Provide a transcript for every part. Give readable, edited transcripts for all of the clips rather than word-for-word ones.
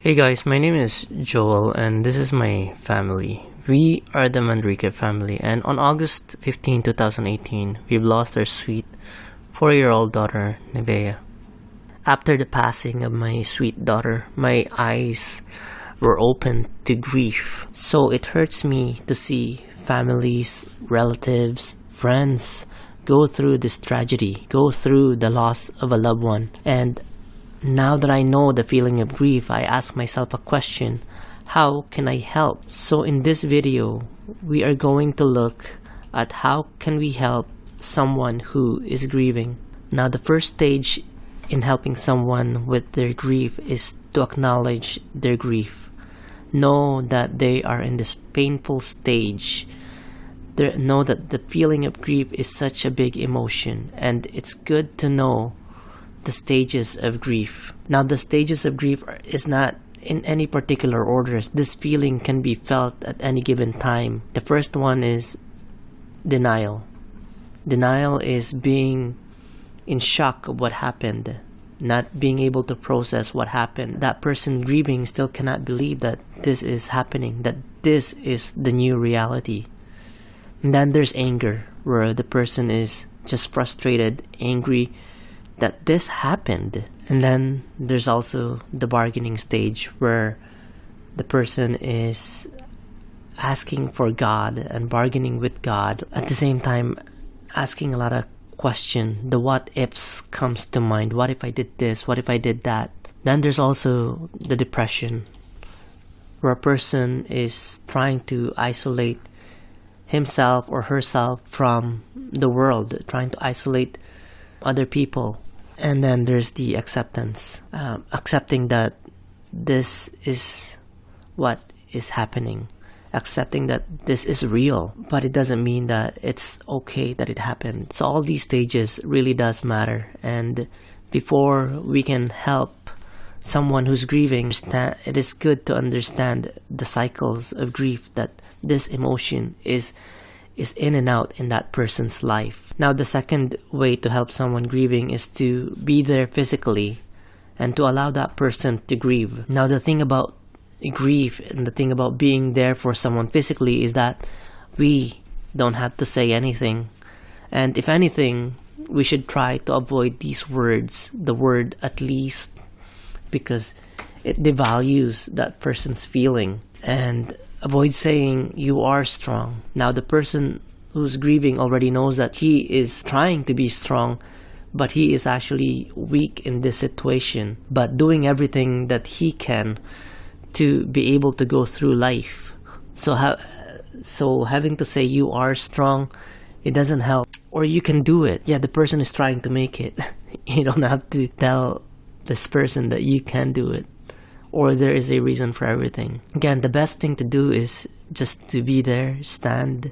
Hey guys, my name is Joel and this is my family. We are the Manrique family, and on August 15, 2018, we've lost our sweet 4-year-old daughter, Nebea. After the passing of my sweet daughter, my eyes were open to grief. So it hurts me to see families, relatives, friends go through this tragedy, go through the loss of a loved one. And now that I know the feeling of grief, I ask myself a question: how can I help? So in this video, we are going to look at how can we help someone who is grieving. Now, the first stage in helping someone with their grief is to acknowledge their grief. Know that they are in this painful stage. Know that the feeling of grief is such a big emotion, and it's good to know the stages of grief. Now, the stages of grief is not in any particular orders. This feeling can be felt at any given time. The first one is denial. Denial is being in shock of what happened, not being able to process what happened. That person grieving still cannot believe that this is happening, that this is the new reality. And then there's anger, where the person is just frustrated, angry that this happened. And then there's also the bargaining stage, where the person is asking for God and bargaining with God, at the same time asking a lot of questions. The what ifs comes to mind. What if I did this? What if I did that? Then there's also the depression, where a person is trying to isolate himself or herself from the world, trying to isolate other people. And then there's the acceptance, accepting that this is what is happening, accepting that this is real, but it doesn't mean that it's okay that it happened. So all these stages really does matter, and before we can help someone who's grieving, it is good to understand the cycles of grief, that this emotion is in and out in that person's life. Now, the second way to help someone grieving is to be there physically and to allow that person to grieve. Now, the thing about grief and the thing about being there for someone physically is that we don't have to say anything. And if anything, we should try to avoid these words, the word "at least," because it devalues that person's feeling. And avoid saying "you are strong." Now, the person who's grieving already knows that he is trying to be strong, but he is actually weak in this situation, but doing everything that he can to be able to go through life. So having to say "you are strong," it doesn't help. Or "you can do it." Yeah, the person is trying to make it. You don't have to tell this person that you can do it, or there is a reason for everything. Again, the best thing to do is just to be there, stand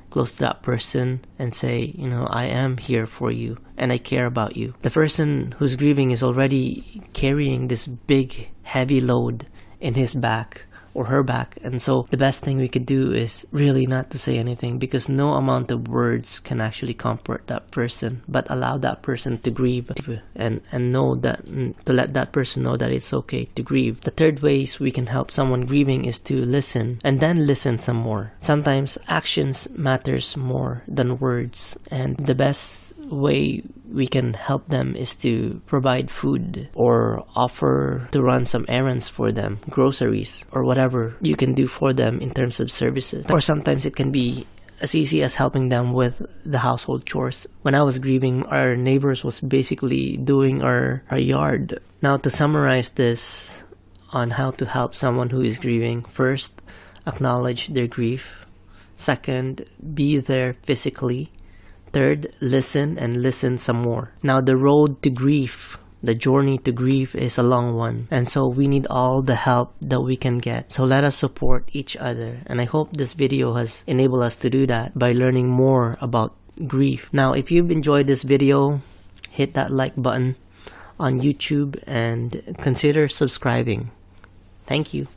close to that person and say, I am here for you and I care about you. The person who's grieving is already carrying this big, heavy load in his back or her back. And so the best thing we could do is really not to say anything, because no amount of words can actually comfort that person, but allow that person to grieve and know that, to let that person know that it's okay to grieve. The third ways we can help someone grieving is to listen, and then listen some more. Sometimes actions matters more than words, and the best way we can help them is to provide food or offer to run some errands for them, groceries, or whatever you can do for them in terms of services. Or sometimes it can be as easy as helping them with the household chores. When I was grieving, our neighbors was basically doing our yard. Now, to summarize this on how to help someone who is grieving: first, acknowledge their grief. Second, be there physically. Third, listen, and listen some more. Now, the road to grief, the journey to grief, is a long one, and so we need all the help that we can get. So let us support each other, and I hope this video has enabled us to do that by learning more about grief. Now, if you've enjoyed this video, hit that like button on YouTube and consider subscribing. Thank you.